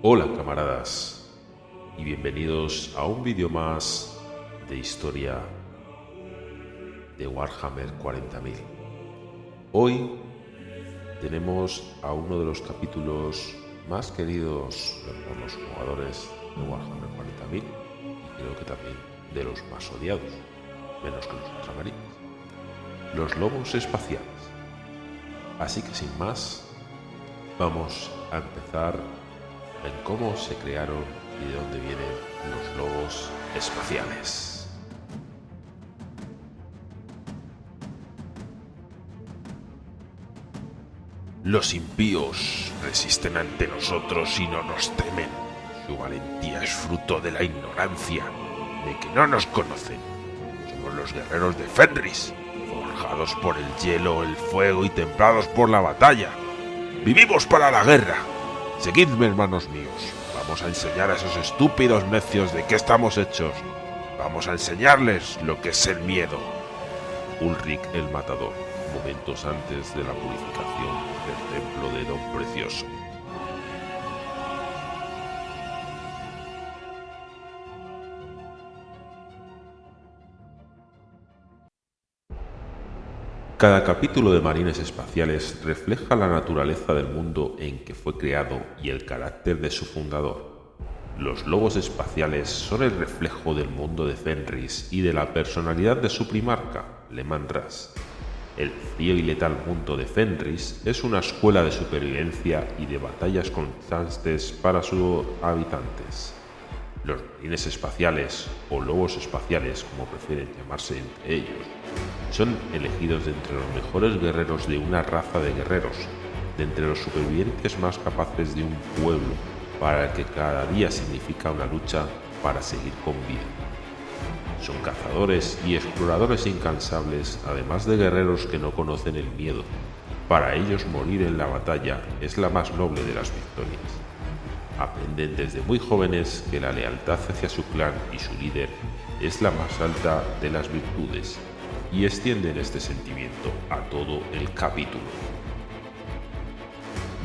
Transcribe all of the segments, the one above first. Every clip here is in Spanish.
Hola camaradas y bienvenidos a un vídeo más de historia de Warhammer 40.000. Hoy tenemos a uno de los capítulos más queridos por los jugadores de Warhammer 40.000 y creo que también de los más odiados, menos que los ultramarines, los lobos espaciales. Así que sin más, vamos a empezar en cómo se crearon y de dónde vienen los lobos espaciales. Los impíos resisten ante nosotros y no nos temen. Su valentía es fruto de la ignorancia, de que no nos conocen. Somos los guerreros de Fenris, forjados por el hielo, el fuego y templados por la batalla. ¡Vivimos para la guerra! Seguidme, hermanos míos. Vamos a enseñar a esos estúpidos necios de qué estamos hechos. Vamos a enseñarles lo que es el miedo. Ulrich el Matador, momentos antes de la purificación del templo de Don Precioso. Cada capítulo de Marines Espaciales refleja la naturaleza del mundo en que fue creado y el carácter de su fundador. Los lobos espaciales son el reflejo del mundo de Fenris y de la personalidad de su primarca, Leman Russ. El frío y letal mundo de Fenris es una escuela de supervivencia y de batallas constantes para sus habitantes. Los marines espaciales, o lobos espaciales como prefieren llamarse entre ellos, son elegidos de entre los mejores guerreros de una raza de guerreros, de entre los supervivientes más capaces de un pueblo, para el que cada día significa una lucha para seguir con vida. Son cazadores y exploradores incansables, además de guerreros que no conocen el miedo. Para ellos morir en la batalla es la más noble de las victorias. Aprenden desde muy jóvenes que la lealtad hacia su clan y su líder es la más alta de las virtudes, y extienden este sentimiento a todo el capítulo.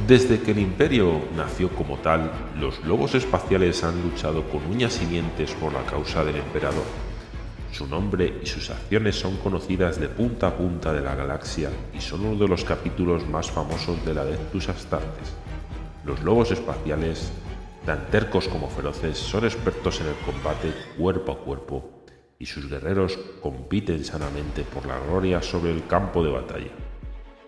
Desde que el Imperio nació como tal, los lobos espaciales han luchado con uñas y dientes por la causa del Emperador. Su nombre y sus acciones son conocidas de punta a punta de la galaxia y son uno de los capítulos más famosos de la Adeptus Astartes. Los lobos espaciales, tan tercos como feroces, son expertos en el combate cuerpo a cuerpo y sus guerreros compiten sanamente por la gloria sobre el campo de batalla.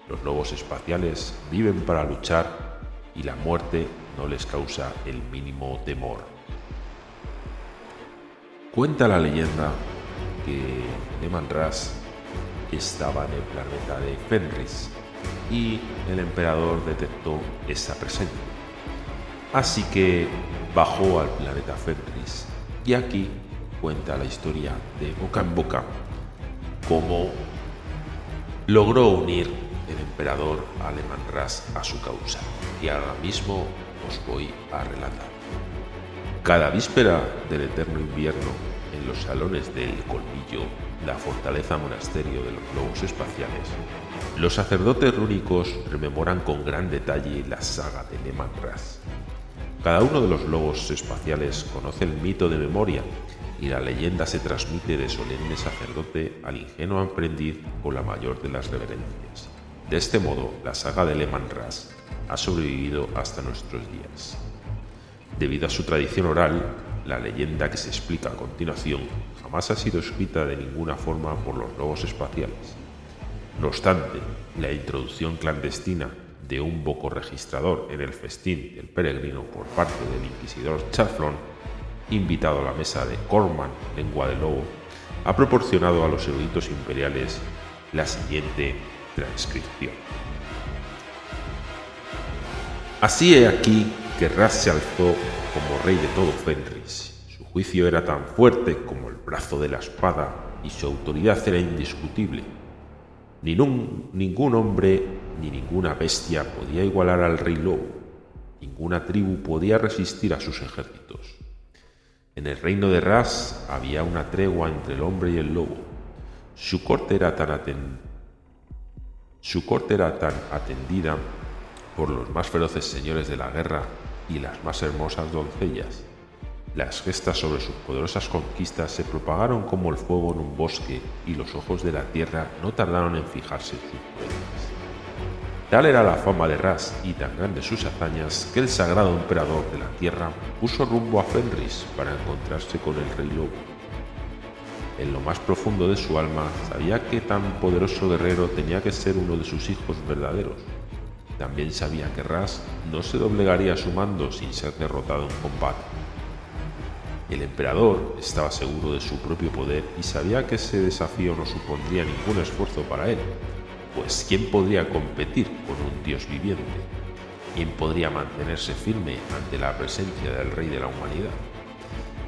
Los lobos espaciales viven para luchar y la muerte no les causa el mínimo temor. Cuenta la leyenda que Leman Russ estaba en el planeta de Fenris y el emperador detectó esa presencia. Así que bajó al planeta Fenris y aquí cuenta la historia de boca en boca cómo logró unir el emperador a Leman Russ a su causa, y ahora mismo os voy a relatar. Cada víspera del eterno invierno, en los salones del Colmillo, la fortaleza monasterio de los lobos espaciales, los sacerdotes rúnicos rememoran con gran detalle la saga de Leman Russ. Cada uno de los lobos espaciales conoce el mito de memoria y la leyenda se transmite de solemne sacerdote al ingenuo aprendiz con la mayor de las reverencias. De este modo, la saga de Leman Russ ha sobrevivido hasta nuestros días. Debido a su tradición oral, la leyenda que se explica a continuación jamás ha sido escrita de ninguna forma por los lobos espaciales. No obstante, la introducción clandestina de un boco registrador en el festín del peregrino por parte del inquisidor Chaflon, invitado a la mesa de Corman, lengua de lobo, ha proporcionado a los eruditos imperiales la siguiente transcripción. Así he aquí que Russ se alzó como rey de todo Fenris. Su juicio era tan fuerte como el brazo de la espada y su autoridad era indiscutible. Ningún hombre ni ninguna bestia podía igualar al rey lobo. Ninguna tribu podía resistir a sus ejércitos. En el reino de Russ había una tregua entre el hombre y el lobo. Su corte era tan atendida por los más feroces señores de la guerra y las más hermosas doncellas. Las gestas sobre sus poderosas conquistas se propagaron como el fuego en un bosque y los ojos de la tierra no tardaron en fijarse en sus proezas. Tal era la fama de Ras y tan grandes sus hazañas que el sagrado emperador de la tierra puso rumbo a Fenris para encontrarse con el rey lobo. En lo más profundo de su alma sabía que tan poderoso guerrero tenía que ser uno de sus hijos verdaderos. También sabía que Ras no se doblegaría a su mando sin ser derrotado en combate. El emperador estaba seguro de su propio poder y sabía que ese desafío no supondría ningún esfuerzo para él, pues ¿quién podría competir con un dios viviente? ¿Quién podría mantenerse firme ante la presencia del rey de la humanidad?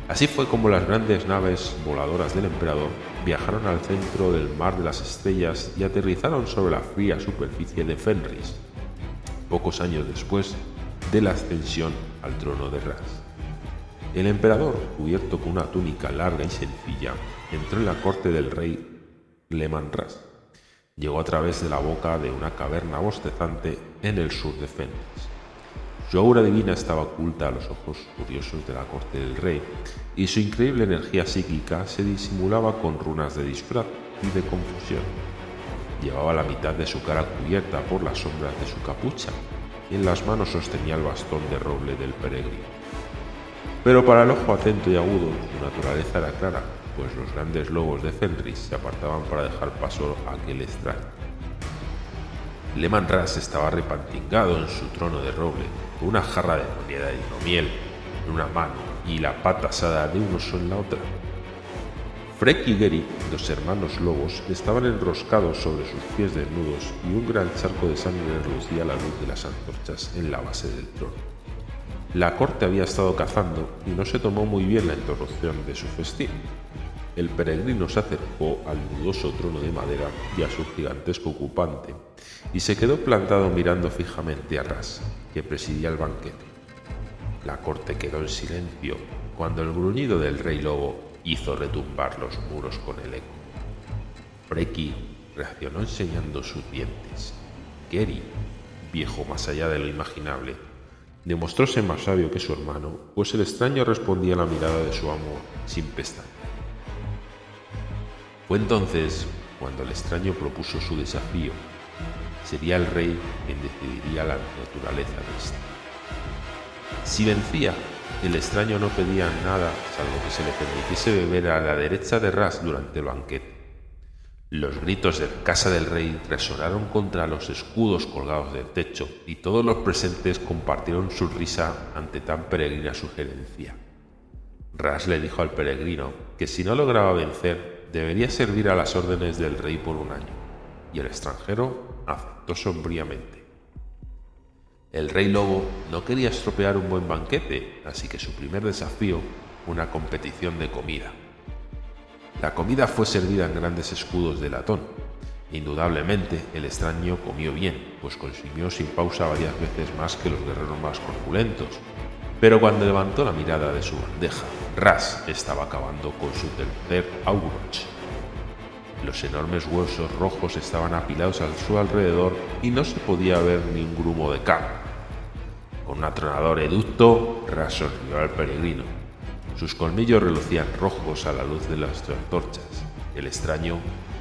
Así fue como las grandes naves voladoras del emperador viajaron al centro del mar de las estrellas y aterrizaron sobre la fría superficie de Fenris, pocos años después de la ascensión al trono de Ras. El emperador, cubierto con una túnica larga y sencilla, entró en la corte del rey Leman Ras. Llegó a través de la boca de una caverna bostezante en el sur de Fenris. Su aura divina estaba oculta a los ojos curiosos de la corte del rey, y su increíble energía psíquica se disimulaba con runas de disfraz y de confusión. Llevaba la mitad de su cara cubierta por las sombras de su capucha, y en las manos sostenía el bastón de roble del peregrino. Pero para el ojo atento y agudo, su naturaleza era clara, pues los grandes lobos de Fenris se apartaban para dejar paso a aquel extraño. Leman Ras estaba repantingado en su trono de roble, con una jarra de moneda de hidromiel en una mano y la pata asada de un oso en la otra. Freki y Geri, dos hermanos lobos, estaban enroscados sobre sus pies desnudos y un gran charco de sangre relucía a la luz de las antorchas en la base del trono. La corte había estado cazando y no se tomó muy bien la interrupción de su festín. El peregrino se acercó al nudoso trono de madera y a su gigantesco ocupante, y se quedó plantado mirando fijamente a Ras, que presidía el banquete. La corte quedó en silencio cuando el gruñido del rey lobo hizo retumbar los muros con el eco. Freki reaccionó enseñando sus dientes. Geri, viejo más allá de lo imaginable, demostróse más sabio que su hermano, pues el extraño respondía a la mirada de su amo sin pestañear. Fue entonces cuando el extraño propuso su desafío. Sería el rey quien decidiría la naturaleza de este. Si vencía, el extraño no pedía nada salvo que se le permitiese beber a la derecha de Ras durante el banquete. Los gritos de casa del rey resonaron contra los escudos colgados del techo y todos los presentes compartieron su risa ante tan peregrina sugerencia. Ras le dijo al peregrino que si no lograba vencer, debería servir a las órdenes del rey por un año, y el extranjero aceptó sombríamente. El rey lobo no quería estropear un buen banquete, así que su primer desafío fue una competición de comida. La comida fue servida en grandes escudos de latón. Indudablemente, el extraño comió bien, pues consumió sin pausa varias veces más que los guerreros más corpulentos. Pero cuando levantó la mirada de su bandeja, Ras estaba acabando con su tercer Auroch. Los enormes huesos rojos estaban apilados a su alrededor y no se podía ver ningún grumo de carne. Con un atronador eructo, Ras sonrió al peregrino. Sus colmillos relucían rojos a la luz de las antorchas. El extraño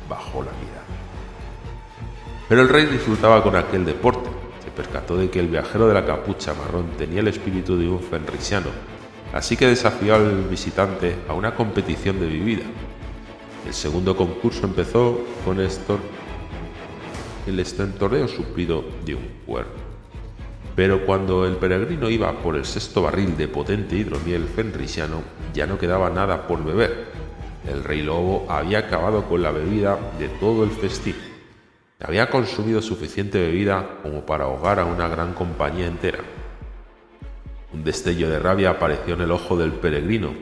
bajó la mirada. Pero el rey disfrutaba con aquel deporte. Se percató de que el viajero de la capucha marrón tenía el espíritu de un fenrisiano, así que desafió al visitante a una competición de bebida. El segundo concurso empezó con el estentoreo suplido de un cuervo. Pero cuando el peregrino iba por el sexto barril de potente hidromiel fenrisiano, ya no quedaba nada por beber. El rey lobo había acabado con la bebida de todo el festín. Había consumido suficiente bebida como para ahogar a una gran compañía entera. Un destello de rabia apareció en el ojo del peregrino.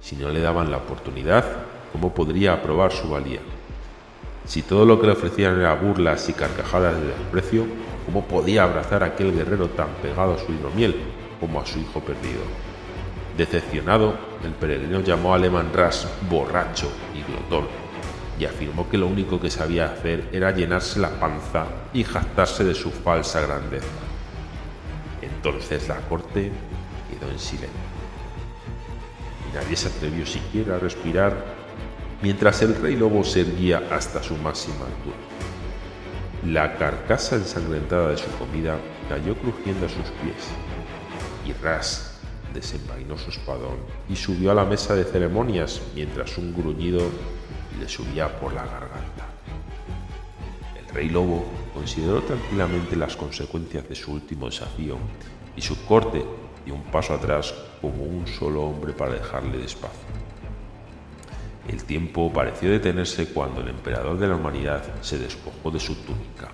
Si no le daban la oportunidad, ¿cómo podría aprobar su valía? Si todo lo que le ofrecían era burlas y carcajadas de desprecio, ¿cómo podía abrazar a aquel guerrero tan pegado a su hidromiel como a su hijo perdido? Decepcionado, el peregrino llamó a Leman Ras borracho y glotón, y afirmó que lo único que sabía hacer era llenarse la panza y jactarse de su falsa grandeza. Entonces la corte quedó en silencio. Y nadie se atrevió siquiera a respirar mientras el rey lobo se erguía hasta su máxima altura. La carcasa ensangrentada de su comida cayó crujiendo a sus pies, y Ras desenvainó su espadón y subió a la mesa de ceremonias mientras un gruñido le subía por la garganta. El rey lobo consideró tranquilamente las consecuencias de su último desafío y su corte dio un paso atrás como un solo hombre para dejarle despacio. El tiempo pareció detenerse cuando el emperador de la humanidad se despojó de su túnica.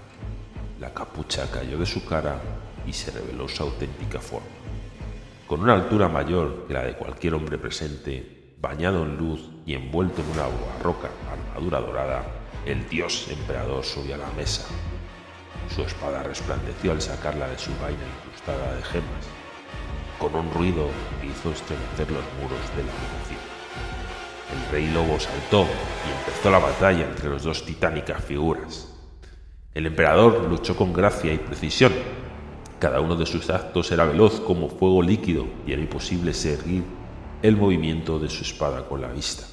La capucha cayó de su cara y se reveló su auténtica forma. Con una altura mayor que la de cualquier hombre presente, bañado en luz y envuelto en una barroca armadura dorada, el dios emperador subió a la mesa. Su espada resplandeció al sacarla de su vaina incrustada de gemas, con un ruido que hizo estremecer los muros de la habitación. El rey lobo saltó y empezó la batalla entre las dos titánicas figuras. El emperador luchó con gracia y precisión. Cada uno de sus actos era veloz como fuego líquido y era imposible seguir el movimiento de su espada con la vista.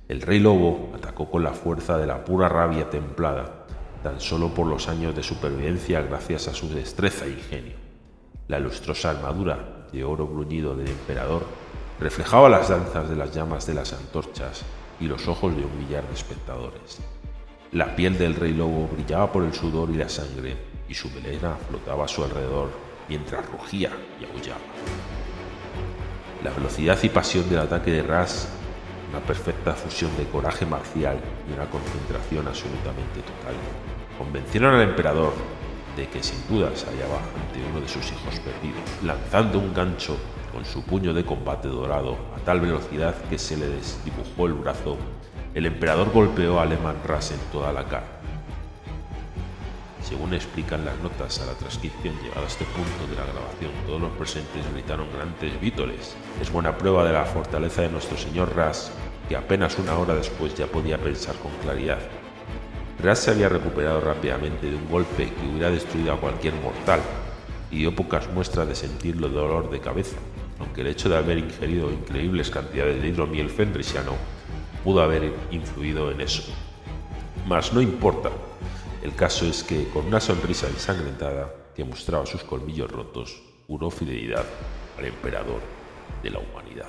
El rey lobo atacó con la fuerza de la pura rabia templada, tan solo por los años de supervivencia gracias a su destreza e ingenio. La lustrosa armadura de oro bruñido del emperador reflejaba las danzas de las llamas de las antorchas y los ojos de un millar de espectadores. La piel del rey lobo brillaba por el sudor y la sangre, y su melena flotaba a su alrededor mientras rugía y aullaba. La velocidad y pasión del ataque de Ras, una perfecta fusión de coraje marcial y una concentración absolutamente total, convencieron al emperador de que sin duda se hallaba ante uno de sus hijos perdidos. Lanzando un gancho con su puño de combate dorado a tal velocidad que se le desdibujó el brazo, el emperador golpeó a Leman Ras en toda la cara. Según explican las notas a la transcripción, llegado a este punto de la grabación, todos los presentes gritaron grandes vítores. Es buena prueba de la fortaleza de nuestro señor Ras, que apenas una hora después ya podía pensar con claridad. Ras se había recuperado rápidamente de un golpe que hubiera destruido a cualquier mortal, y dio pocas muestras de sentir el dolor de cabeza, aunque el hecho de haber ingerido increíbles cantidades de hidromiel fenrisiano pudo haber influido en eso. Mas no importa. El caso es que, con una sonrisa ensangrentada que mostraba sus colmillos rotos, juró fidelidad al emperador de la humanidad.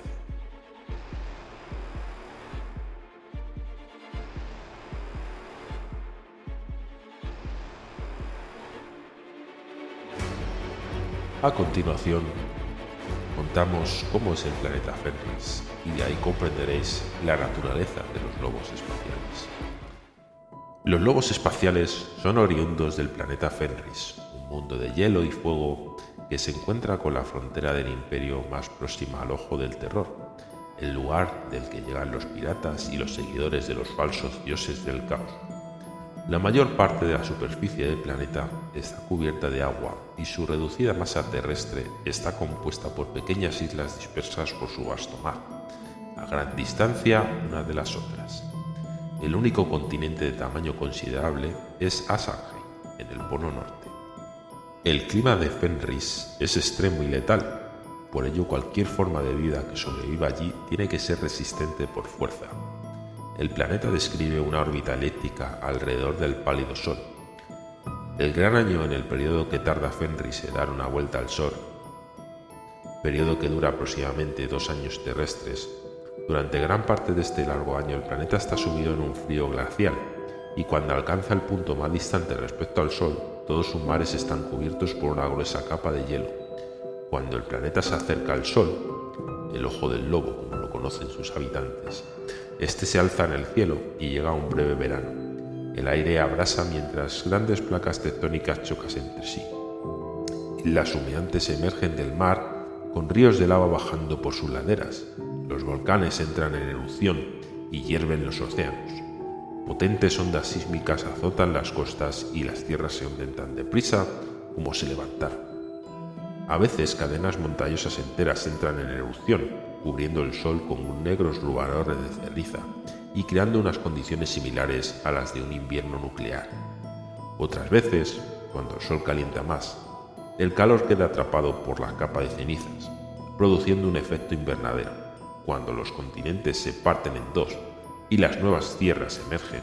A continuación, contamos cómo es el planeta Fenris, y de ahí comprenderéis la naturaleza de los lobos espaciales. Los lobos espaciales son oriundos del planeta Fenris, un mundo de hielo y fuego que se encuentra con la frontera del imperio más próxima al Ojo del Terror, el lugar del que llegan los piratas y los seguidores de los falsos dioses del caos. La mayor parte de la superficie del planeta está cubierta de agua y su reducida masa terrestre está compuesta por pequeñas islas dispersas por su vasto mar, a gran distancia unas de las otras. El único continente de tamaño considerable es Asanheim, en el Polo Norte. El clima de Fenris es extremo y letal, por ello cualquier forma de vida que sobreviva allí tiene que ser resistente por fuerza. El planeta describe una órbita elíptica alrededor del pálido Sol. El gran año en el periodo que tarda Fenris en dar una vuelta al Sol, periodo que dura aproximadamente 2 años terrestres. Durante gran parte de este largo año el planeta está sumido en un frío glacial, y cuando alcanza el punto más distante respecto al Sol, todos sus mares están cubiertos por una gruesa capa de hielo. Cuando el planeta se acerca al Sol, el ojo del lobo, como lo conocen sus habitantes, este se alza en el cielo y llega a un breve verano. El aire abrasa mientras grandes placas tectónicas chocan entre sí. Las humeantes emergen del mar con ríos de lava bajando por sus laderas. Los volcanes entran en erupción y hierven los océanos. Potentes ondas sísmicas azotan las costas y las tierras se hunden tan deprisa como se levantaron. A veces cadenas montañosas enteras entran en erupción, cubriendo el sol con negros rubarores de ceniza y creando unas condiciones similares a las de un invierno nuclear. Otras veces, cuando el sol calienta más, el calor queda atrapado por la capa de cenizas, produciendo un efecto invernadero. Cuando los continentes se parten en dos y las nuevas tierras emergen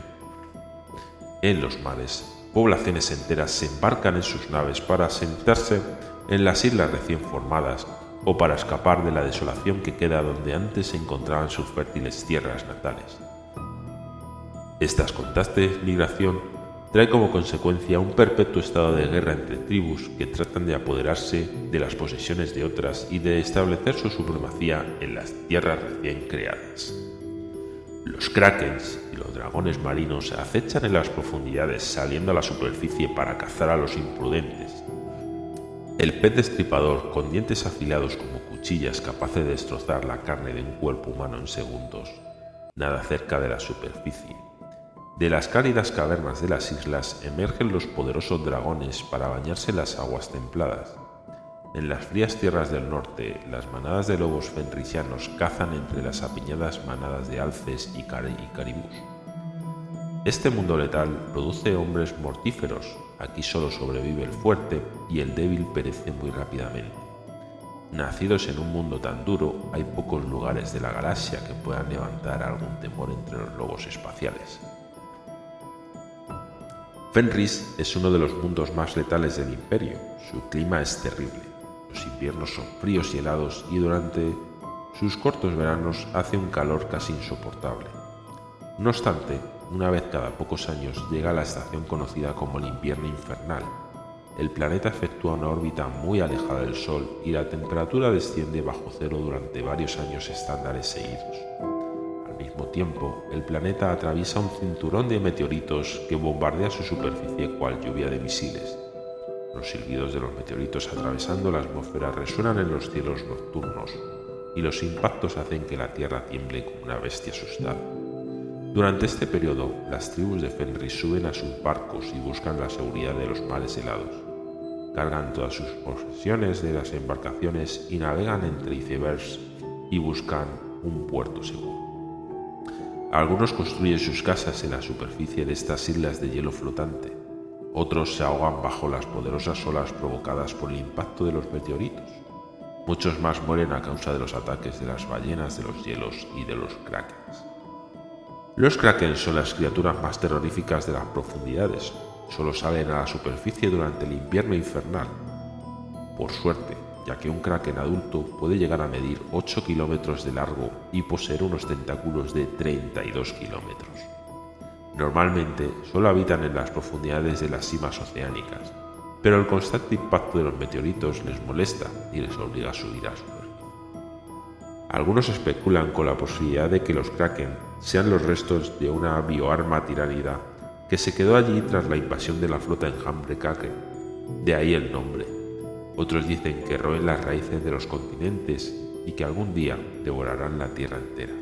en los mares, poblaciones enteras se embarcan en sus naves para asentarse en las islas recién formadas o para escapar de la desolación que queda donde antes se encontraban sus fértiles tierras natales. Esta constante migración trae como consecuencia un perpetuo estado de guerra entre tribus que tratan de apoderarse de las posesiones de otras y de establecer su supremacía en las tierras recién creadas. Los krakens y los dragones marinos acechan en las profundidades, saliendo a la superficie para cazar a los imprudentes. El pez destripador, con dientes afilados como cuchillas capaces de destrozar la carne de un cuerpo humano en segundos, nada cerca de la superficie. De las cálidas cavernas de las islas emergen los poderosos dragones para bañarse en las aguas templadas. En las frías tierras del norte, las manadas de lobos fenrisianos cazan entre las apiñadas manadas de alces y caribús. Este mundo letal produce hombres mortíferos. Aquí solo sobrevive el fuerte y el débil perece muy rápidamente. Nacidos en un mundo tan duro, hay pocos lugares de la galaxia que puedan levantar algún temor entre los lobos espaciales. Fenris es uno de los mundos más letales del Imperio. Su clima es terrible. Los inviernos son fríos y helados y durante sus cortos veranos hace un calor casi insoportable. No obstante, una vez cada pocos años llega la estación conocida como el invierno infernal. El planeta efectúa una órbita muy alejada del Sol y la temperatura desciende bajo cero durante varios años estándares seguidos. Al mismo tiempo, el planeta atraviesa un cinturón de meteoritos que bombardea su superficie cual lluvia de misiles. Los silbidos de los meteoritos atravesando la atmósfera resuenan en los cielos nocturnos y los impactos hacen que la Tierra tiemble como una bestia asustada. Durante este periodo, las tribus de Fenris suben a sus barcos y buscan la seguridad de los mares helados. Cargan todas sus posesiones de las embarcaciones y navegan entre icebergs y buscan un puerto seguro. Algunos construyen sus casas en la superficie de estas islas de hielo flotante. Otros se ahogan bajo las poderosas olas provocadas por el impacto de los meteoritos. Muchos más mueren a causa de los ataques de las ballenas de los hielos y de los krakens. Los krakens son las criaturas más terroríficas de las profundidades. Solo salen a la superficie durante el invierno infernal. Por suerte, ya que un kraken adulto puede llegar a medir 8 kilómetros de largo y poseer unos tentáculos de 32 kilómetros. Normalmente solo habitan en las profundidades de las cimas oceánicas, pero el constante impacto de los meteoritos les molesta y les obliga a subir a superficie. Algunos especulan con la posibilidad de que los kraken sean los restos de una bioarma tiránida que se quedó allí tras la invasión de la flota enjambre kraken, de ahí el nombre. Otros dicen que roen las raíces de los continentes y que algún día devorarán la tierra entera.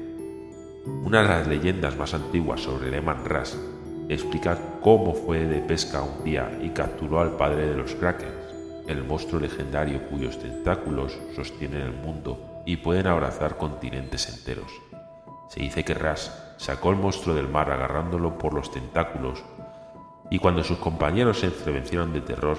Una de las leyendas más antiguas sobre Leman-Ras explica cómo fue de pesca un día y capturó al padre de los krakens, el monstruo legendario cuyos tentáculos sostienen el mundo y pueden abrazar continentes enteros. Se dice que Ras sacó al monstruo del mar agarrándolo por los tentáculos y cuando sus compañeros se estremecieron de terror,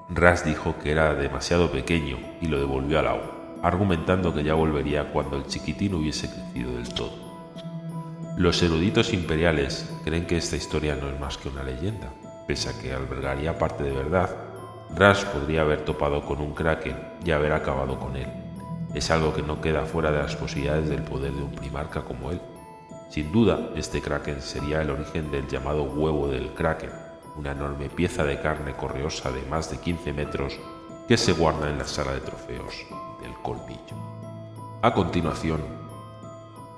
Ras dijo que era demasiado pequeño y lo devolvió al agua, argumentando que ya volvería cuando el chiquitín hubiese crecido del todo. Los eruditos imperiales creen que esta historia no es más que una leyenda. Pese a que albergaría parte de verdad, Ras podría haber topado con un kraken y haber acabado con él. Es algo que no queda fuera de las posibilidades del poder de un primarca como él. Sin duda, este kraken sería el origen del llamado huevo del kraken, una enorme pieza de carne correosa de más de 15 metros que se guarda en la sala de trofeos del colmillo. A continuación,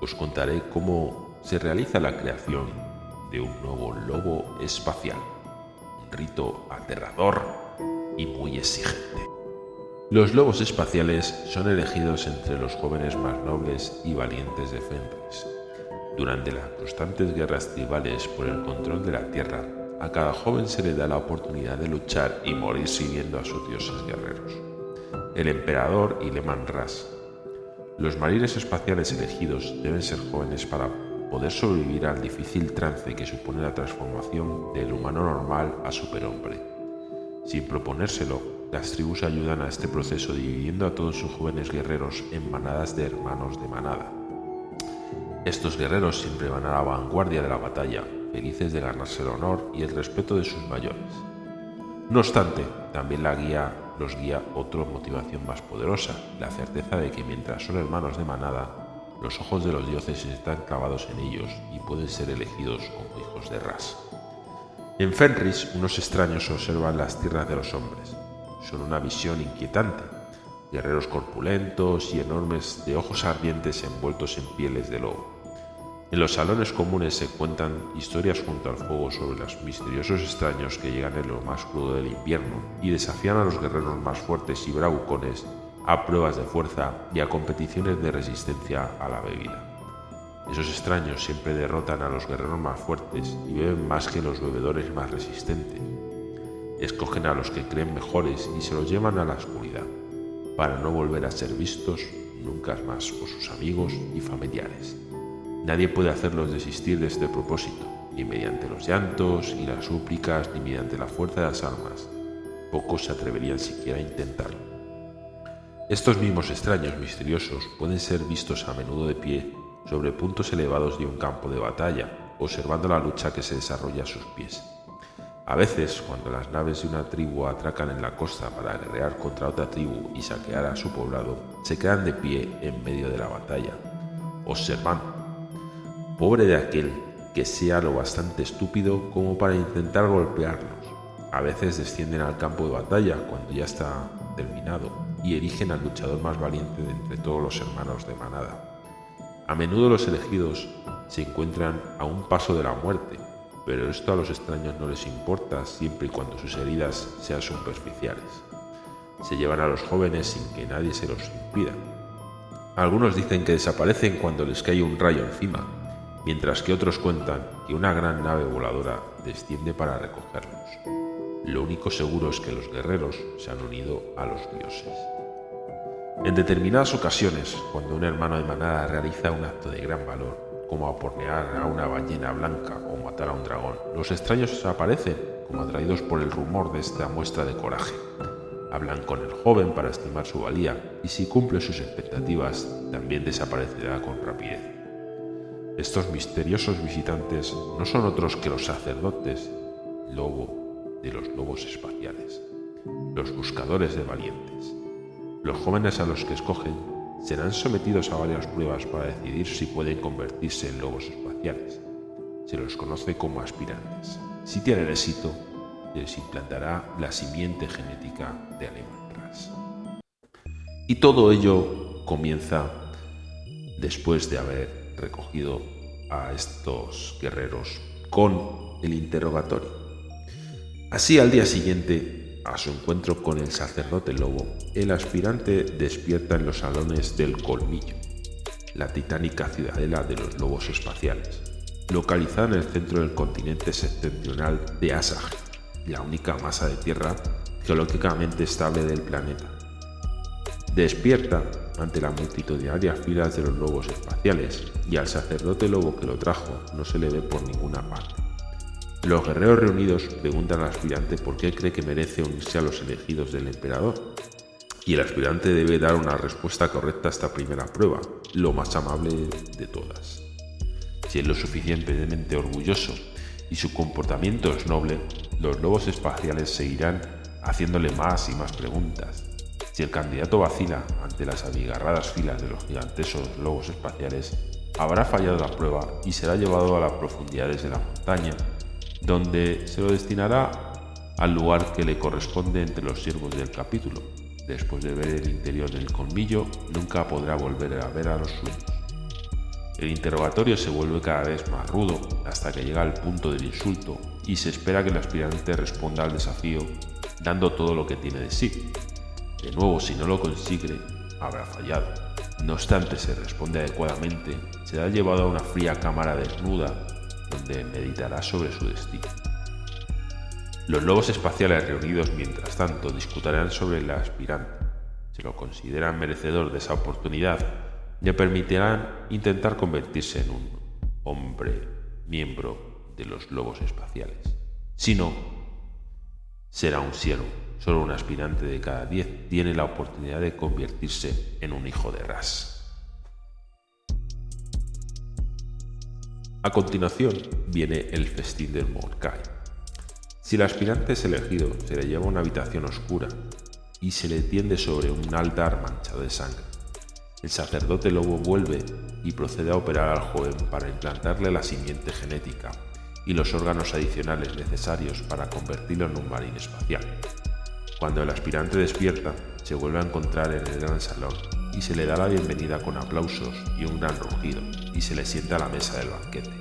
os contaré cómo se realiza la creación de un nuevo lobo espacial, un rito aterrador y muy exigente. Los lobos espaciales son elegidos entre los jóvenes más nobles y valientes de Fenris. Durante las constantes guerras tribales por el control de la Tierra, a cada joven se le da la oportunidad de luchar y morir siguiendo a sus dioses guerreros. El emperador y Leman-Ras. Los marines espaciales elegidos deben ser jóvenes para poder sobrevivir al difícil trance que supone la transformación del humano normal a superhombre. Sin proponérselo, las tribus ayudan a este proceso dividiendo a todos sus jóvenes guerreros en manadas de hermanos de manada. Estos guerreros siempre van a la vanguardia de la batalla, felices de ganarse el honor y el respeto de sus mayores. No obstante, también los guía otra motivación más poderosa, la certeza de que mientras son hermanos de manada, los ojos de los dioses están clavados en ellos y pueden ser elegidos como hijos de Ras. En Fenris, unos extraños observan las tierras de los hombres. Son una visión inquietante, guerreros corpulentos y enormes de ojos ardientes envueltos en pieles de lobo. En los salones comunes se cuentan historias junto al fuego sobre los misteriosos extraños que llegan en lo más crudo del invierno y desafían a los guerreros más fuertes y bravucones a pruebas de fuerza y a competiciones de resistencia a la bebida. Esos extraños siempre derrotan a los guerreros más fuertes y beben más que los bebedores más resistentes. Escogen a los que creen mejores y se los llevan a la oscuridad, para no volver a ser vistos nunca más por sus amigos y familiares. Nadie puede hacerlos desistir de este propósito, ni mediante los llantos y las súplicas, ni mediante la fuerza de las armas. Pocos se atreverían siquiera a intentarlo. Estos mismos extraños misteriosos pueden ser vistos a menudo de pie sobre puntos elevados de un campo de batalla, observando la lucha que se desarrolla a sus pies. A veces, cuando las naves de una tribu atracan en la costa para guerrear contra otra tribu y saquear a su poblado, se quedan de pie en medio de la batalla, observando. Pobre de aquel que sea lo bastante estúpido como para intentar golpearlos. A veces descienden al campo de batalla cuando ya está terminado y erigen al luchador más valiente de entre todos los hermanos de manada. A menudo los elegidos se encuentran a un paso de la muerte, pero esto a los extraños no les importa siempre y cuando sus heridas sean superficiales. Se llevan a los jóvenes sin que nadie se los impida. Algunos dicen que desaparecen cuando les cae un rayo encima, mientras que otros cuentan que una gran nave voladora desciende para recogerlos. Lo único seguro es que los guerreros se han unido a los dioses. En determinadas ocasiones, cuando un hermano de manada realiza un acto de gran valor, como apornear a una ballena blanca o matar a un dragón, los extraños aparecen como atraídos por el rumor de esta muestra de coraje. Hablan con el joven para estimar su valía y si cumple sus expectativas, también desaparecerá con rapidez. Estos misteriosos visitantes no son otros que los sacerdotes lobo de los lobos espaciales, los buscadores de valientes. Los jóvenes a los que escogen serán sometidos a varias pruebas para decidir si pueden convertirse en lobos espaciales. Se los conoce como aspirantes. Si tienen éxito, les implantará la simiente genética de Aleman Ras. Y todo ello comienza después de haber recogido a estos guerreros con el interrogatorio. Así, al día siguiente, a su encuentro con el sacerdote lobo, el aspirante despierta en los salones del Colmillo, la titánica ciudadela de los lobos espaciales, localizada en el centro del continente septentrional de Asaj, la única masa de tierra geológicamente estable del planeta. Despierta ante las multitudinarias filas de los lobos espaciales y al sacerdote lobo que lo trajo no se le ve por ninguna parte. Los guerreros reunidos preguntan al aspirante por qué cree que merece unirse a los elegidos del emperador, y el aspirante debe dar una respuesta correcta a esta primera prueba, lo más amable de todas. Si es lo suficientemente orgulloso y su comportamiento es noble, los lobos espaciales seguirán haciéndole más y más preguntas. Si el candidato vacila ante las abigarradas filas de los gigantesos lobos espaciales, habrá fallado la prueba y será llevado a las profundidades de la montaña, donde se lo destinará al lugar que le corresponde entre los siervos del capítulo. Después de ver el interior del colmillo, nunca podrá volver a ver a los suyos. El interrogatorio se vuelve cada vez más rudo hasta que llega al punto del insulto y se espera que el aspirante responda al desafío dando todo lo que tiene de sí. De nuevo, si no lo consigue, habrá fallado. No obstante, si responde adecuadamente, será llevado a una fría cámara desnuda donde meditará sobre su destino. Los lobos espaciales reunidos mientras tanto discutirán sobre el aspirante. Si lo consideran merecedor de esa oportunidad, le permitirán intentar convertirse en un hombre miembro de los lobos espaciales. Si no, será un siervo. Solo un aspirante de cada 10 tiene la oportunidad de convertirse en un hijo de Ras. A continuación viene el festín del Morkai. Si el aspirante es elegido, se le lleva a una habitación oscura y se le tiende sobre un altar manchado de sangre. El sacerdote lobo vuelve y procede a operar al joven para implantarle la simiente genética y los órganos adicionales necesarios para convertirlo en un marín espacial. Cuando el aspirante despierta, se vuelve a encontrar en el gran salón y se le da la bienvenida con aplausos y un gran rugido, y se le sienta a la mesa del banquete.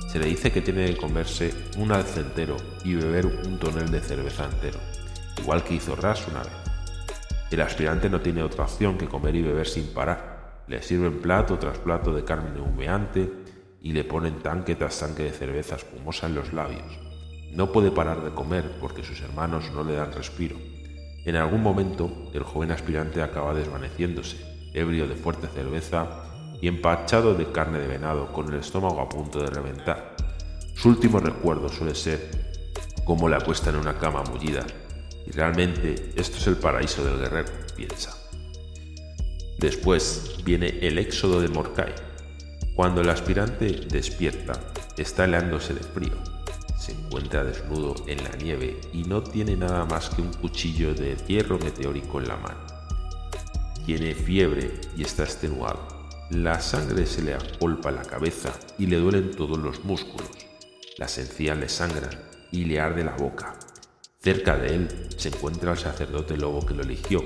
Se le dice que tiene que comerse un alce entero y beber un tonel de cerveza entero, igual que hizo Ras una vez. El aspirante no tiene otra opción que comer y beber sin parar. Le sirven plato tras plato de carne humeante y le ponen tanque tras tanque de cerveza espumosa en los labios. No puede parar de comer porque sus hermanos no le dan respiro. En algún momento, el joven aspirante acaba desvaneciéndose, ebrio de fuerte cerveza y empachado de carne de venado, con el estómago a punto de reventar. Su último recuerdo suele ser cómo le acuesta en una cama mullida. Y realmente esto es el paraíso del guerrero, piensa. Después viene el éxodo de Morkai. Cuando el aspirante despierta, está helándose de frío. Se encuentra desnudo en la nieve y no tiene nada más que un cuchillo de hierro meteórico en la mano. Tiene fiebre y está extenuado. La sangre se le agolpa la cabeza y le duelen todos los músculos. Las encías le sangran y le arde la boca. Cerca de él se encuentra el sacerdote lobo que lo eligió,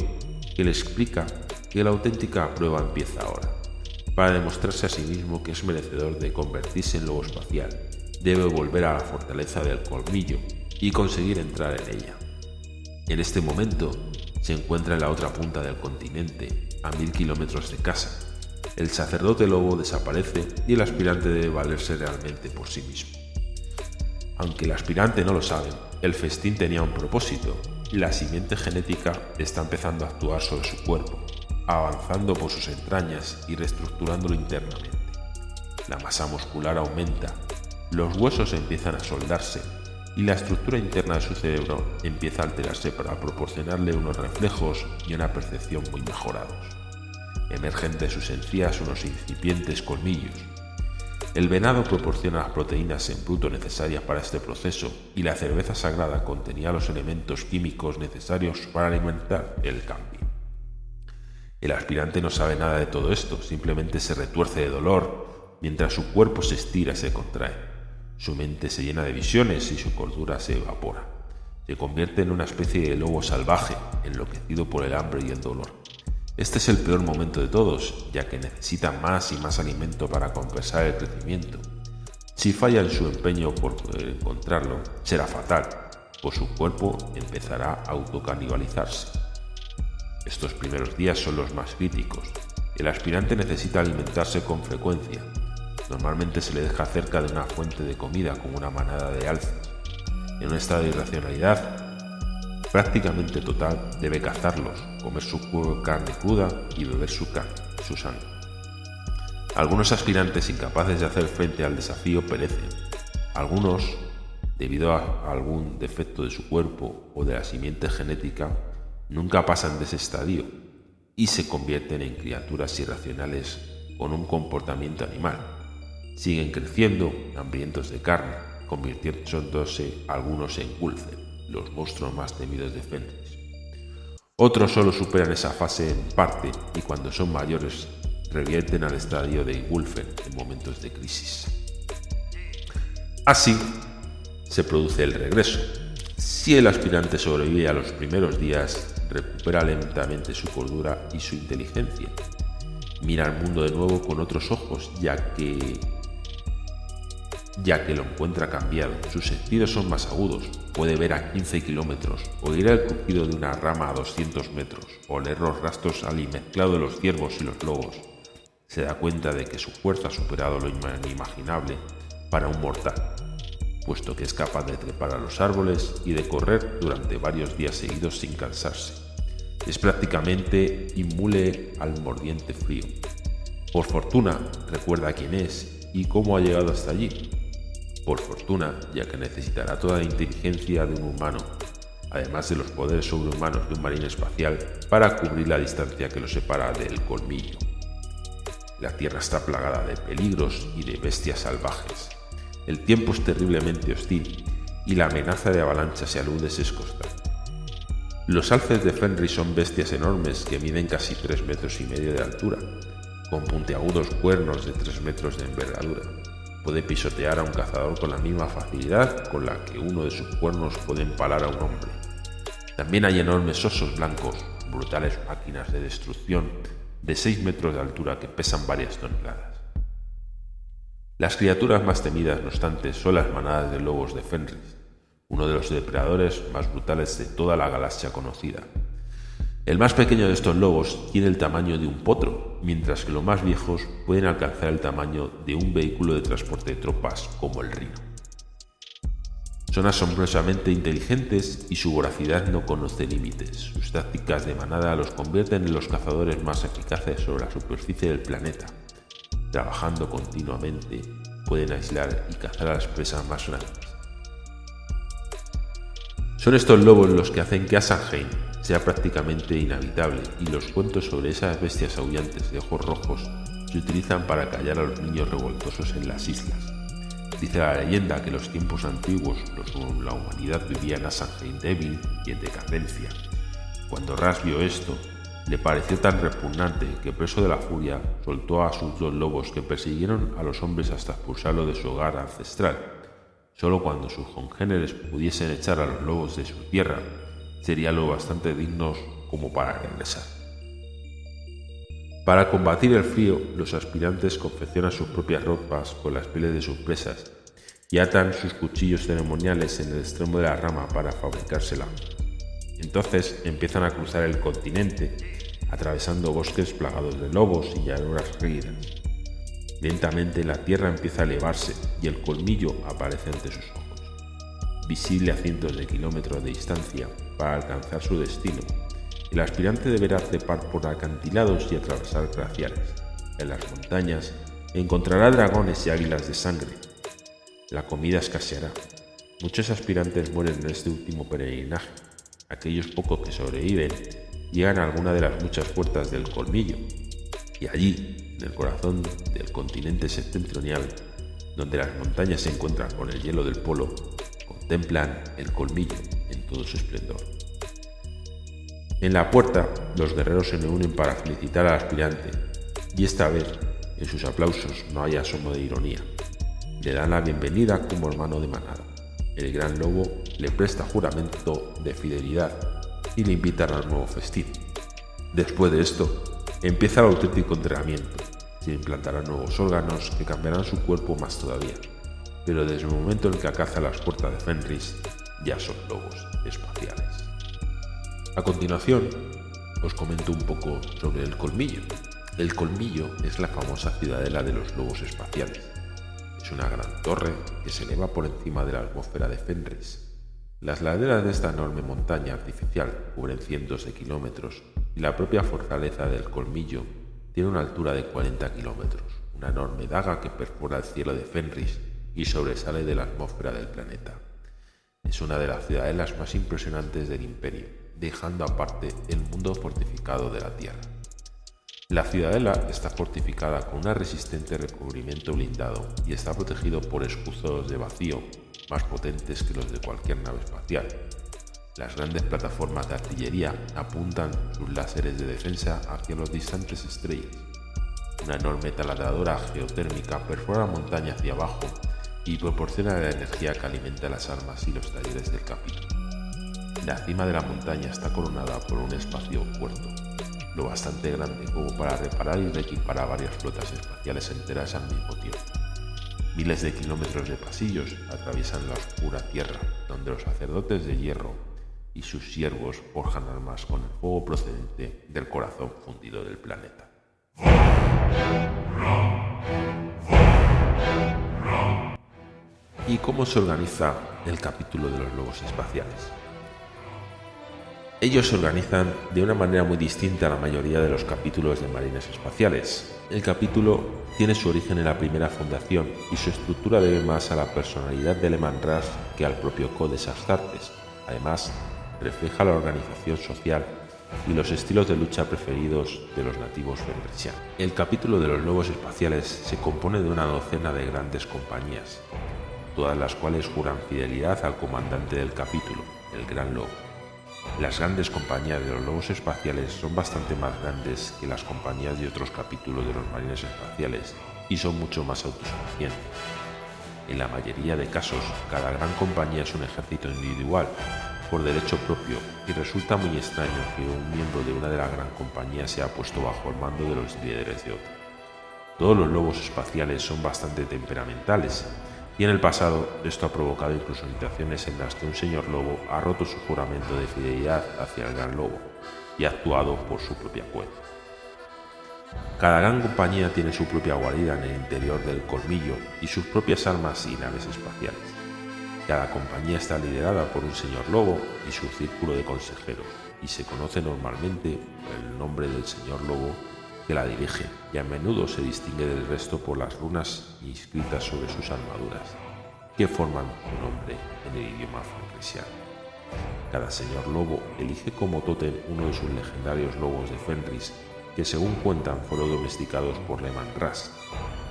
que le explica que la auténtica prueba empieza ahora. Para demostrarse a sí mismo que es merecedor de convertirse en lobo espacial, debe volver a la fortaleza del colmillo y conseguir entrar en ella. En este momento se encuentra en la otra punta del continente, a 1000 kilómetros de casa. El sacerdote lobo desaparece y el aspirante debe valerse realmente por sí mismo. Aunque el aspirante no lo sabe, el festín tenía un propósito y la simiente genética está empezando a actuar sobre su cuerpo, avanzando por sus entrañas y reestructurándolo internamente. La masa muscular aumenta, los huesos empiezan a soldarse y la estructura interna de su cerebro empieza a alterarse para proporcionarle unos reflejos y una percepción muy mejorados. Emergen de sus encías unos incipientes colmillos. El venado proporciona las proteínas en bruto necesarias para este proceso y la cerveza sagrada contenía los elementos químicos necesarios para alimentar el cambio. El aspirante no sabe nada de todo esto, simplemente se retuerce de dolor mientras su cuerpo se estira y se contrae. Su mente se llena de visiones y su cordura se evapora. Se convierte en una especie de lobo salvaje, enloquecido por el hambre y el dolor. Este es el peor momento de todos, ya que necesita más y más alimento para compensar el crecimiento. Si falla en su empeño por encontrarlo, será fatal, pues su cuerpo empezará a autocanibalizarse. Estos primeros días son los más críticos. El aspirante necesita alimentarse con frecuencia. Normalmente se le deja cerca de una fuente de comida como una manada de alces. En un estado de irracionalidad prácticamente total, debe cazarlos, comer su carne cruda y beber su sangre. Algunos aspirantes incapaces de hacer frente al desafío perecen. Algunos, debido a algún defecto de su cuerpo o de la simiente genética, nunca pasan de ese estadio y se convierten en criaturas irracionales con un comportamiento animal. Siguen creciendo, hambrientos de carne, convirtiéndose algunos en Wulfen, los monstruos más temidos de Fenris. Otros solo superan esa fase en parte y cuando son mayores revierten al estadio de Wulfen en momentos de crisis. Así se produce el regreso. Si el aspirante sobrevive a los primeros días, recupera lentamente su cordura y su inteligencia. Mira al mundo de nuevo con otros ojos, ya que lo encuentra cambiado. Sus sentidos son más agudos. Puede ver a 15 kilómetros, oír el crujido de una rama a 200 metros, oler los rastros alimezclados de los ciervos y los lobos. Se da cuenta de que su fuerza ha superado lo inimaginable para un mortal, puesto que es capaz de trepar a los árboles y de correr durante varios días seguidos sin cansarse. Es prácticamente inmune al mordiente frío. Por fortuna, recuerda quién es y cómo ha llegado hasta allí. Por fortuna, ya que necesitará toda la inteligencia de un humano. además de los poderes sobrehumanos de un marine espacial para cubrir la distancia que lo separa del colmillo. La Tierra está plagada de peligros y de bestias salvajes. El tiempo es terriblemente hostil y la amenaza de avalanchas y aludes es constante. Los alces de Fenris son bestias enormes que miden casi 3,5 metros de altura, con puntiagudos cuernos de 3 metros de envergadura. Puede pisotear a un cazador con la misma facilidad con la que uno de sus cuernos puede empalar a un hombre. También hay enormes osos blancos, brutales máquinas de destrucción de 6 metros de altura que pesan varias toneladas. Las criaturas más temidas, no obstante, son las manadas de lobos de Fenris, uno de los depredadores más brutales de toda la galaxia conocida. El más pequeño de estos lobos tiene el tamaño de un potro, mientras que los más viejos pueden alcanzar el tamaño de un vehículo de transporte de tropas como el Rhino. Son asombrosamente inteligentes y su voracidad no conoce límites. Sus tácticas de manada los convierten en los cazadores más eficaces sobre la superficie del planeta. Trabajando continuamente, pueden aislar y cazar a las presas más grandes. Son estos lobos los que hacen que Asanheim sea prácticamente inhabitable, y los cuentos sobre esas bestias aullantes de ojos rojos se utilizan para callar a los niños revoltosos en las islas. Dice la leyenda que en los tiempos antiguos la humanidad vivía en Asanheim débil y en decadencia. Cuando Ras vio esto, le pareció tan repugnante que, preso de la furia, soltó a sus 2 lobos que persiguieron a los hombres hasta expulsarlo de su hogar ancestral. Solo cuando sus congéneres pudiesen echar a los lobos de su tierra, serían lo bastante dignos como para regresar. Para combatir el frío, los aspirantes confeccionan sus propias ropas con las pieles de sus presas y atan sus cuchillos ceremoniales en el extremo de la rama para fabricársela. Entonces empiezan a cruzar el continente, atravesando bosques plagados de lobos y llanuras rígidas. Lentamente la tierra empieza a elevarse y el colmillo aparece ante sus ojos, visible a cientos de kilómetros de distancia. Para alcanzar su destino, el aspirante deberá trepar por acantilados y atravesar glaciares. En las montañas encontrará dragones y águilas de sangre. La comida escaseará. Muchos aspirantes mueren en este último peregrinaje. Aquellos pocos que sobreviven llegan a alguna de las muchas puertas del colmillo, y allí, en el corazón del continente septentrional, donde las montañas se encuentran con el hielo del polo, contemplan el colmillo en todo su esplendor. En la puerta, los guerreros se reúnen para felicitar al aspirante, y esta vez, en sus aplausos no hay asomo de ironía. Le dan la bienvenida como hermano de manada. El gran lobo le presta juramento de fidelidad y le invitan al nuevo festín. Después de esto, empieza el auténtico entrenamiento. Se implantarán nuevos órganos que cambiarán su cuerpo más todavía, pero desde el momento en que alcanza las puertas de Fenris, ya son lobos espaciales. A continuación, os comento un poco sobre el colmillo. El colmillo es la famosa ciudadela de los lobos espaciales. Es una gran torre que se eleva por encima de la atmósfera de Fenris. Las laderas de esta enorme montaña artificial cubren cientos de kilómetros y la propia fortaleza del colmillo tiene una altura de 40 kilómetros, una enorme daga que perfora el cielo de Fenris y sobresale de la atmósfera del planeta. Es una de las ciudadelas más impresionantes del Imperio, dejando aparte el mundo fortificado de la Tierra. La ciudadela está fortificada con un resistente recubrimiento blindado y está protegido por escudos de vacío más potentes que los de cualquier nave espacial. Las grandes plataformas de artillería apuntan sus láseres de defensa hacia los distantes estrellas. Una enorme taladradora geotérmica perfora la montaña hacia abajo y proporciona la energía que alimenta las armas y los talleres del capitán. La cima de la montaña está coronada por un espacio puerto, lo bastante grande como para reparar y reequipar a varias flotas espaciales enteras al mismo tiempo. Miles de kilómetros de pasillos atraviesan la oscura tierra, donde los sacerdotes de hierro y sus siervos forjan armas con el fuego procedente del corazón fundido del planeta. ¿Y cómo se organiza el capítulo de los lobos espaciales? Ellos se organizan de una manera muy distinta a la mayoría de los capítulos de marines espaciales. El capítulo tiene su origen en la primera fundación y su estructura debe más a la personalidad de Leman Russ que al propio Codes Astartes. Además, refleja la organización social y los estilos de lucha preferidos de los nativos fenrisianos. El capítulo de los lobos espaciales se compone de una docena de grandes compañías, todas las cuales juran fidelidad al comandante del capítulo, el Gran Lobo. Las grandes compañías de los lobos espaciales son bastante más grandes que las compañías de otros capítulos de los marines espaciales y son mucho más autosuficientes. En la mayoría de casos, cada gran compañía es un ejército individual, por derecho propio, y resulta muy extraño que un miembro de una de las gran compañías sea puesto bajo el mando de los líderes de otra. Todos los lobos espaciales son bastante temperamentales, y en el pasado esto ha provocado incluso situaciones en las que un señor lobo ha roto su juramento de fidelidad hacia el gran lobo y ha actuado por su propia cuenta. Cada gran compañía tiene su propia guarida en el interior del colmillo y sus propias armas y naves espaciales. Cada compañía está liderada por un señor lobo y su círculo de consejeros, y se conoce normalmente el nombre del señor lobo que la dirige, y a menudo se distingue del resto por las runas inscritas sobre sus armaduras, que forman su nombre en el idioma fenrisiano. Cada señor lobo elige como tótem uno de sus legendarios lobos de Fenris, que según cuentan fueron domesticados por Leman-Ras.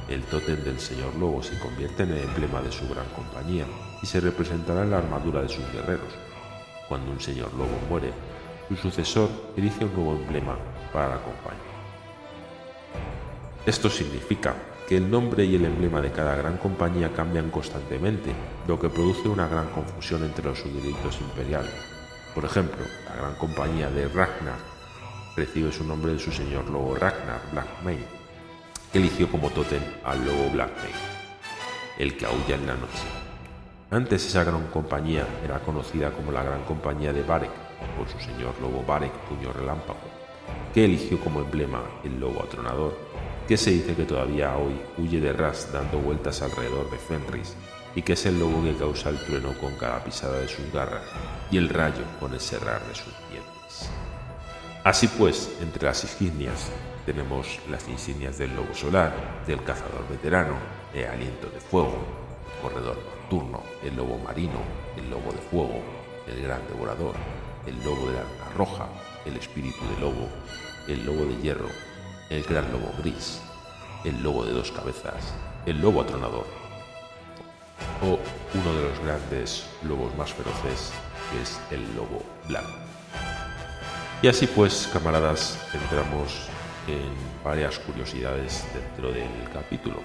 El tótem del señor lobo se convierte en el emblema de su gran compañía y se representará en la armadura de sus guerreros. Cuando un señor lobo muere, su sucesor elige un nuevo emblema para la compañía. Esto significa que el nombre y el emblema de cada gran compañía cambian constantemente, lo que produce una gran confusión entre los súbditos imperiales. Por ejemplo, la gran compañía de Ragnar recibe su nombre de su señor lobo Ragnar Blackmane, que eligió como tótem al lobo Blackmane, el que aúlla en la noche. Antes esa gran compañía era conocida como la Gran Compañía de Varek, por su señor lobo Varek Puño Relámpago, que eligió como emblema el lobo atronador, que se dice que todavía hoy huye de Ras dando vueltas alrededor de Fenris, y que es el lobo que causa el trueno con cada pisada de sus garras y el rayo con el cerrar de sus dientes. Así pues, entre las insignias tenemos las insignias del lobo solar, del cazador veterano, el aliento de fuego, el corredor nocturno, el lobo marino, el lobo de fuego, el gran devorador, el lobo de la luna roja, el espíritu de lobo, el lobo de hierro, el gran lobo gris, el lobo de dos cabezas, el lobo atronador, o uno de los grandes lobos más feroces, que es el lobo blanco. Y así pues, camaradas, entramos en varias curiosidades dentro del capítulo.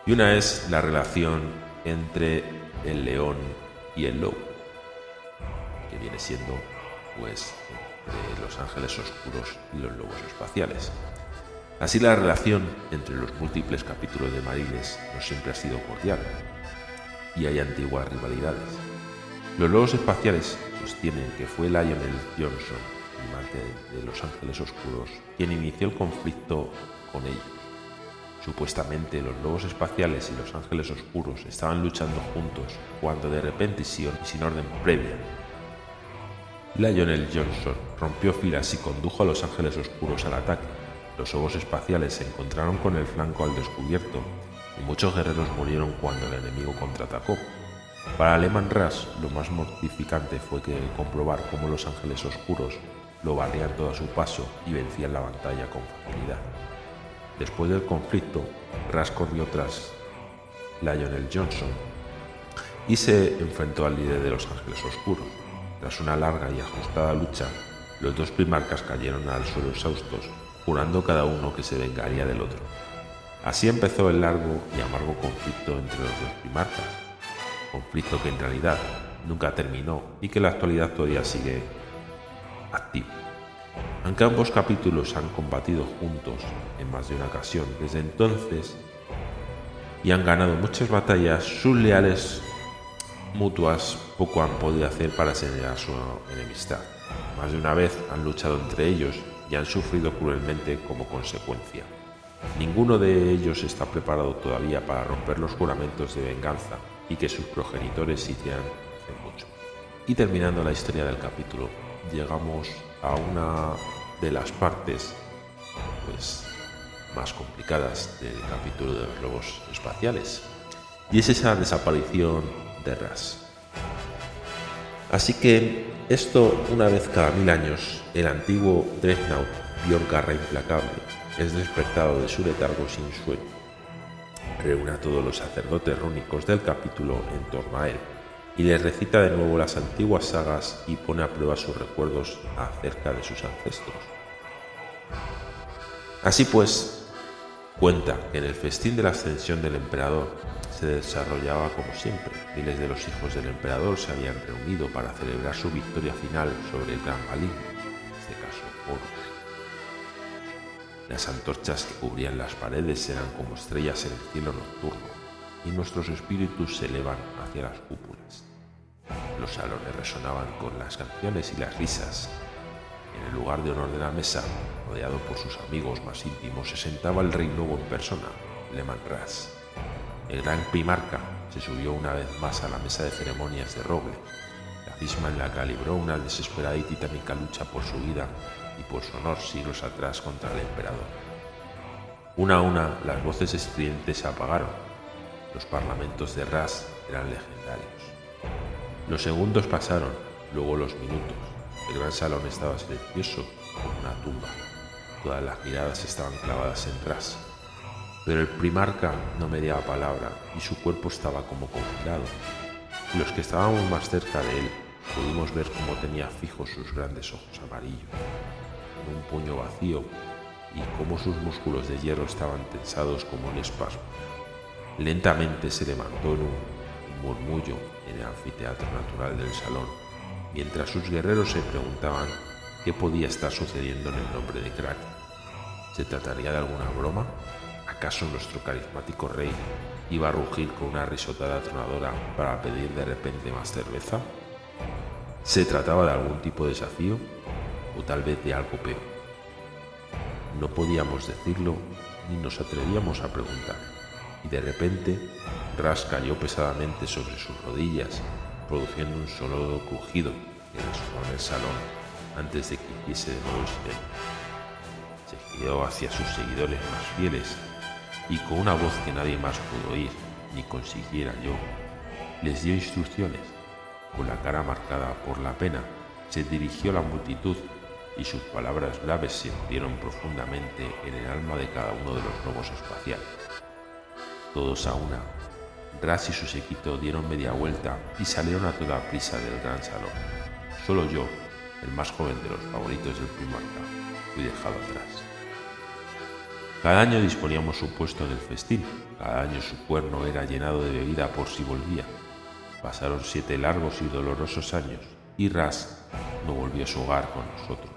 Y una es la relación entre el león y el lobo, que viene siendo pues entre los ángeles oscuros y los lobos espaciales. Así la relación entre los múltiples capítulos de Marines no siempre ha sido cordial y hay antiguas rivalidades. Los lobos espaciales sostienen que fue Lionel Johnson, primate de los ángeles oscuros, quien inició el conflicto con ellos. Supuestamente los lobos espaciales y los ángeles oscuros estaban luchando juntos cuando de repente y sin orden previa, Lionel Johnson rompió filas y condujo a los ángeles oscuros al ataque. Los lobos espaciales se encontraron con el flanco al descubierto y muchos guerreros murieron cuando el enemigo contraatacó. Para Leman-Ras lo más mortificante fue que comprobar cómo los ángeles oscuros lo barrían todo a su paso y vencían la batalla con facilidad. Después del conflicto, Ras corrió tras Lionel Johnson y se enfrentó al líder de los ángeles oscuros. Tras una larga y ajustada lucha, los dos primarcas cayeron al suelo exhaustos, jurando cada uno que se vengaría del otro. Así empezó el largo y amargo conflicto entre los dos primarcas, conflicto que en realidad nunca terminó y que en la actualidad todavía sigue activo. Aunque ambos capítulos han combatido juntos en más de una ocasión desde entonces y han ganado muchas batallas, sus leales mutuas poco han podido hacer para señalar su enemistad. Más de una vez han luchado entre ellos y han sufrido cruelmente como consecuencia. Ninguno de ellos está preparado todavía para romper los juramentos de venganza y que sus progenitores hicieran hace mucho. Y terminando la historia del capítulo, llegamos a una de las partes más complicadas del capítulo de los lobos espaciales, y es esa desaparición de Ras. Así que Esto, una vez cada 1000 años, el antiguo Dreadnought Bjorgarra implacable es despertado de su letargo sin sueño. Reúne a todos los sacerdotes rúnicos del capítulo en torno a él y les recita de nuevo las antiguas sagas y pone a prueba sus recuerdos acerca de sus ancestros. Así pues, cuenta que en el festín de la ascensión del emperador se desarrollaba como siempre. Miles de los hijos del emperador se habían reunido para celebrar su victoria final sobre el gran maligno, en este caso Horus. Las antorchas que cubrían las paredes eran como estrellas en el cielo nocturno, y nuestros espíritus se elevan hacia las cúpulas. Los salones resonaban con las canciones y las risas. En el lugar de honor de la mesa, rodeado por sus amigos más íntimos, se sentaba el rey lobo en persona, Leman Ras. El gran primarca se subió una vez más a la mesa de ceremonias de roble, la misma en la que libró una desesperada y titánica lucha por su vida y por su honor siglos atrás contra el emperador. Una a una, las voces estridentes se apagaron. Los parlamentos de Ras eran legendarios. Los segundos pasaron, luego los minutos. El gran salón estaba silencioso como una tumba. Todas las miradas estaban clavadas en Ras. Pero el primarca no mediaba palabra y su cuerpo estaba como congelado. Y los que estábamos más cerca de él pudimos ver cómo tenía fijos sus grandes ojos amarillos, con un puño vacío, y cómo sus músculos de hierro estaban tensados como un espasmo. Lentamente se levantó en un murmullo en el anfiteatro natural del salón, mientras sus guerreros se preguntaban qué podía estar sucediendo en el nombre de Kraken. ¿Se trataría de alguna broma? ¿Acaso nuestro carismático rey iba a rugir con una risotada atronadora para pedir de repente más cerveza? ¿Se trataba de algún tipo de desafío? ¿O tal vez de algo peor? No podíamos decirlo ni nos atrevíamos a preguntar, y de repente Ras cayó pesadamente sobre sus rodillas, produciendo un sonoro crujido que resonó en el salón antes de que hiciese de nuevo el silencio. Se giró hacia sus seguidores más fieles y con una voz que nadie más pudo oír, ni consiguiera yo, les dio instrucciones. Con la cara marcada por la pena, se dirigió a la multitud y sus palabras graves se hundieron profundamente en el alma de cada uno de los lobos espaciales. Todos a una, Ras y su séquito dieron media vuelta y salieron a toda prisa del gran salón. Solo yo, el más joven de los favoritos del primarca, fui dejado atrás. Cada año disponíamos su puesto en el festín, cada año su cuerno era llenado de bebida por si volvía. Pasaron 7 largos y dolorosos años, y Ras no volvió a su hogar con nosotros.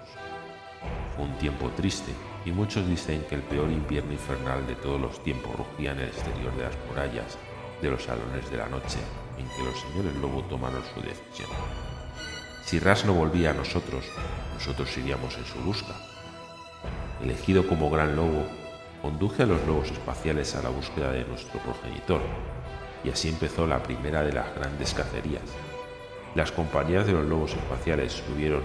Fue un tiempo triste, y muchos dicen que el peor invierno infernal de todos los tiempos rugía en el exterior de las murallas de los salones de la noche, en que los señores lobo tomaron su decisión. Si Ras no volvía a nosotros, nosotros iríamos en su busca. Elegido como gran lobo, conduje a los lobos espaciales a la búsqueda de nuestro progenitor, y así empezó la primera de las grandes cacerías. Las compañías de los lobos espaciales subieron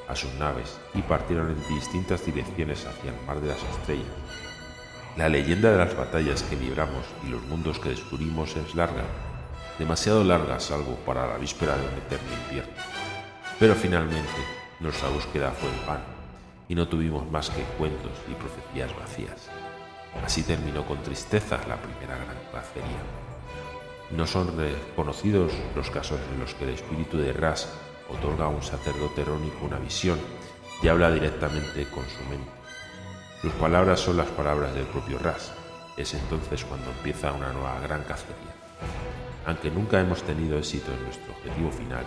a sus naves y partieron en distintas direcciones hacia el mar de las estrellas. La leyenda de las batallas que libramos y los mundos que descubrimos es larga, demasiado larga salvo para la víspera de un eterno invierno. Pero finalmente nuestra búsqueda fue en vano y no tuvimos más que cuentos y profecías vacías. Así terminó con tristeza la primera gran cacería. No son reconocidos los casos en los que el espíritu de Ras otorga a un sacerdote rónico una visión y habla directamente con su mente. Sus palabras son las palabras del propio Ras. Es entonces cuando empieza una nueva gran cacería. Aunque nunca hemos tenido éxito en nuestro objetivo final,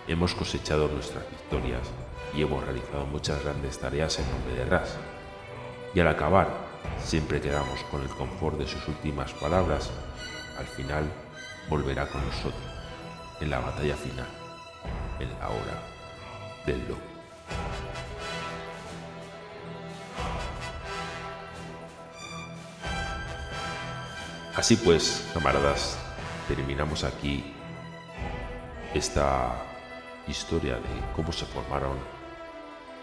hemos cosechado nuestras victorias y hemos realizado muchas grandes tareas en nombre de Ras. Y al acabar, siempre quedamos con el confort de sus últimas palabras. Al final, volverá con nosotros, en la batalla final, en la hora del lobo. Así pues, camaradas, terminamos aquí esta historia de cómo se formaron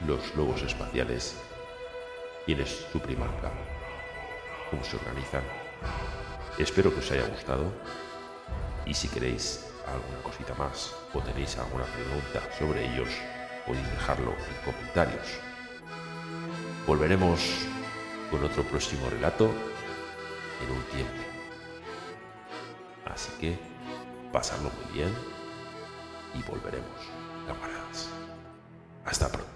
los lobos espaciales, quién es su primarca, cómo se organizan. Espero que os haya gustado y si queréis alguna cosita más o tenéis alguna pregunta sobre ellos, podéis dejarlo en comentarios. Volveremos con otro próximo relato en un tiempo. Así que pasadlo muy bien y volveremos, camaradas. Hasta pronto.